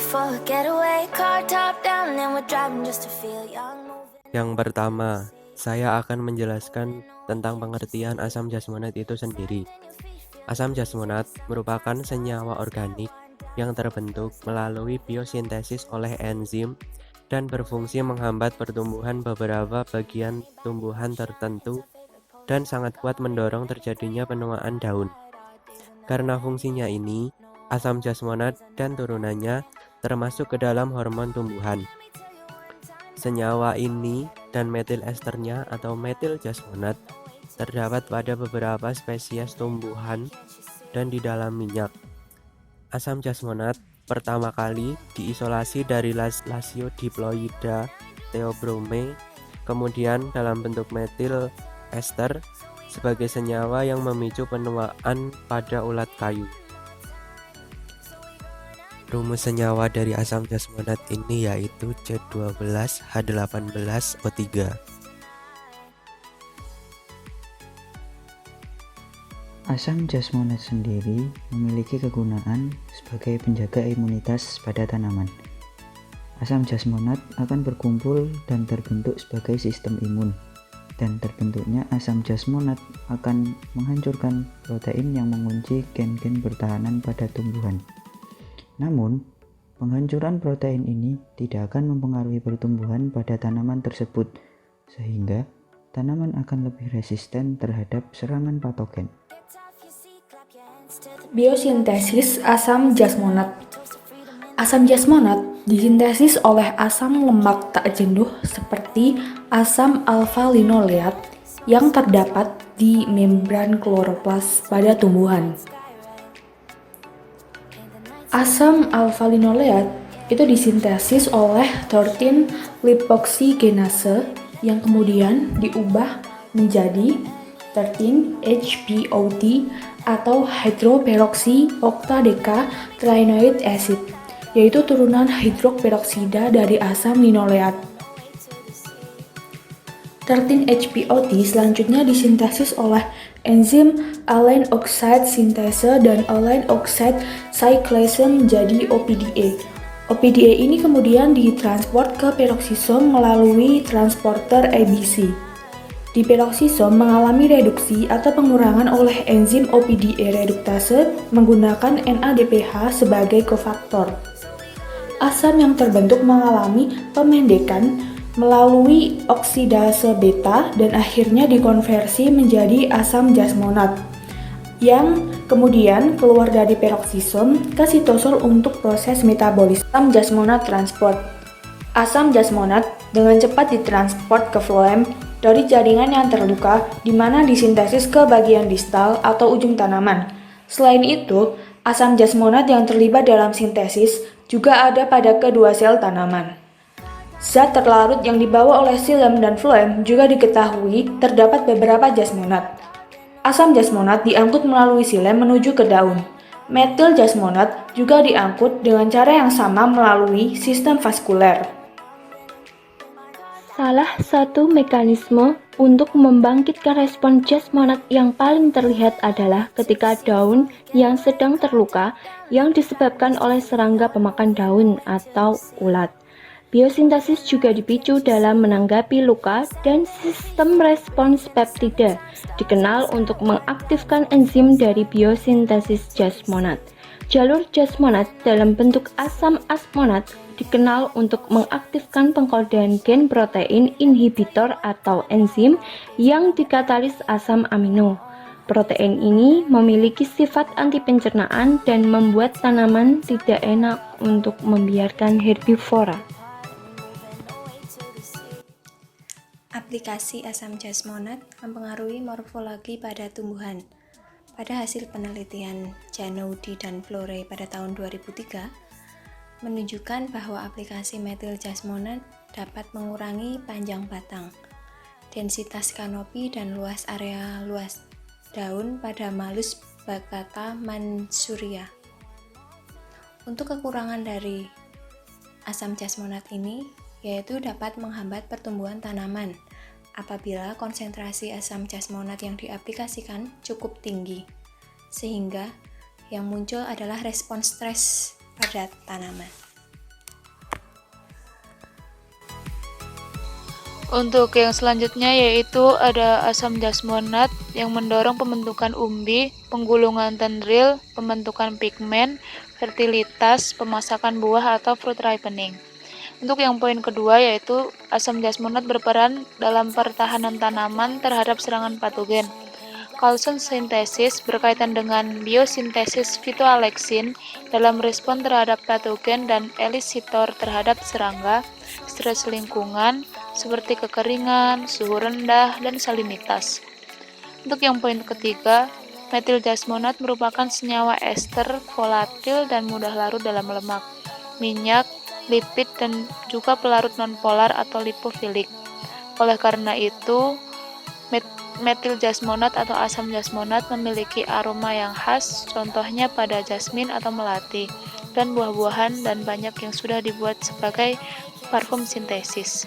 for a getaway, car top down and we're driving just to feel young. Yang pertama, saya akan menjelaskan tentang pengertian asam jasmonat itu sendiri. Asam jasmonat merupakan senyawa organik yang terbentuk melalui biosintesis oleh enzim dan berfungsi menghambat pertumbuhan beberapa bagian tumbuhan tertentu dan sangat kuat mendorong terjadinya penuaan daun. Karena fungsinya ini, asam jasmonat dan turunannya termasuk ke dalam hormon tumbuhan. Senyawa ini dan metil esternya atau metil jasmonat terdapat pada beberapa spesies tumbuhan dan di dalam minyak. Asam jasmonat pertama kali diisolasi dari Lasiodiploida theobrome, kemudian dalam bentuk metil ester sebagai senyawa yang memicu penuaan pada ulat kayu. Rumus senyawa dari asam jasmonat ini yaitu C12H18O3. Asam jasmonat sendiri memiliki kegunaan sebagai penjaga imunitas pada tanaman. Asam jasmonat akan berkumpul dan terbentuk sebagai sistem imun, dan terbentuknya asam jasmonat akan menghancurkan protein yang mengunci gen-gen pertahanan pada tumbuhan. Namun, penghancuran protein ini tidak akan mempengaruhi pertumbuhan pada tanaman tersebut, sehingga tanaman akan lebih resisten terhadap serangan patogen. Biosintesis asam jasmonat. Asam jasmonat disintesis oleh asam lemak tak jenuh seperti asam alfa-linoleat yang terdapat di membran kloroplas pada tumbuhan. Asam alfa-linoleat itu disintesis oleh 13 lipoxygenase yang kemudian diubah menjadi 13-HPOT atau hydroperoxy octadeca-trinoic acid, yaitu turunan hidroperoksida dari asam linoleat. 13-HPOT selanjutnya disintesis oleh enzim allyl oxide sintase dan allyl oxide cyclase menjadi OPDA. OPDA ini kemudian ditransport ke peroksisom melalui transporter ABC. Di peroksisom mengalami reduksi atau pengurangan oleh enzim OPDA reduktase menggunakan NADPH sebagai kofaktor. Asam yang terbentuk mengalami pemendekan melalui oksidase beta dan akhirnya dikonversi menjadi asam jasmonat yang kemudian keluar dari peroksisom ke sitosol untuk proses metabolisme asam jasmonat transport. Asam jasmonat dengan cepat ditransport ke floem dari jaringan yang terluka di mana disintesis ke bagian distal atau ujung tanaman. Selain itu, asam jasmonat yang terlibat dalam sintesis juga ada pada kedua sel tanaman. Zat terlarut yang dibawa oleh xilem dan floem juga diketahui terdapat beberapa jasmonat. Asam jasmonat diangkut melalui xilem menuju ke daun. Metil jasmonat juga diangkut dengan cara yang sama melalui sistem vaskuler. Salah satu mekanisme untuk membangkitkan respon jasmonat yang paling terlihat adalah ketika daun yang sedang terluka yang disebabkan oleh serangga pemakan daun atau ulat. Biosintesis juga dipicu dalam menanggapi luka dan sistem respons peptida dikenal untuk mengaktifkan enzim dari biosintesis jasmonat. Jalur jasmonat dalam bentuk asam asmonat dikenal untuk mengaktifkan pengkodean gen protein inhibitor atau enzim yang dikatalis asam amino. Protein ini memiliki sifat anti pencernaan dan membuat tanaman tidak enak untuk membiarkan herbivora. Aplikasi asam jasmonat mempengaruhi morfologi pada tumbuhan. Pada hasil penelitian Janoudi dan Flore pada tahun 2003, menunjukkan bahwa aplikasi metil jasmonat dapat mengurangi panjang batang, densitas kanopi dan luas area luas daun pada Malus baccata mansuria. Untuk kekurangan dari asam jasmonat ini, yaitu dapat menghambat pertumbuhan tanaman apabila konsentrasi asam jasmonat yang diaplikasikan cukup tinggi, sehingga yang muncul adalah respons stres pada tanaman. Untuk yang selanjutnya yaitu ada asam jasmonat yang mendorong pembentukan umbi, penggulungan tendril, pembentukan pigmen, fertilitas, pemasakan buah atau fruit ripening. Untuk yang poin kedua yaitu asam jasmonat berperan dalam pertahanan tanaman terhadap serangan patogen. Coulson sintesis berkaitan dengan biosintesis phytoalexin dalam respon terhadap patogen dan elisitor terhadap serangga, stres lingkungan seperti kekeringan, suhu rendah, dan salinitas. Untuk yang poin ketiga, metil jasmonat merupakan senyawa ester volatil dan mudah larut dalam lemak, minyak, lipid, dan juga pelarut nonpolar atau lipofilik. Oleh karena itu, metil jasmonat atau asam jasmonat memiliki aroma yang khas, contohnya pada jasmin atau melati, dan buah-buahan dan banyak yang sudah dibuat sebagai parfum sintesis.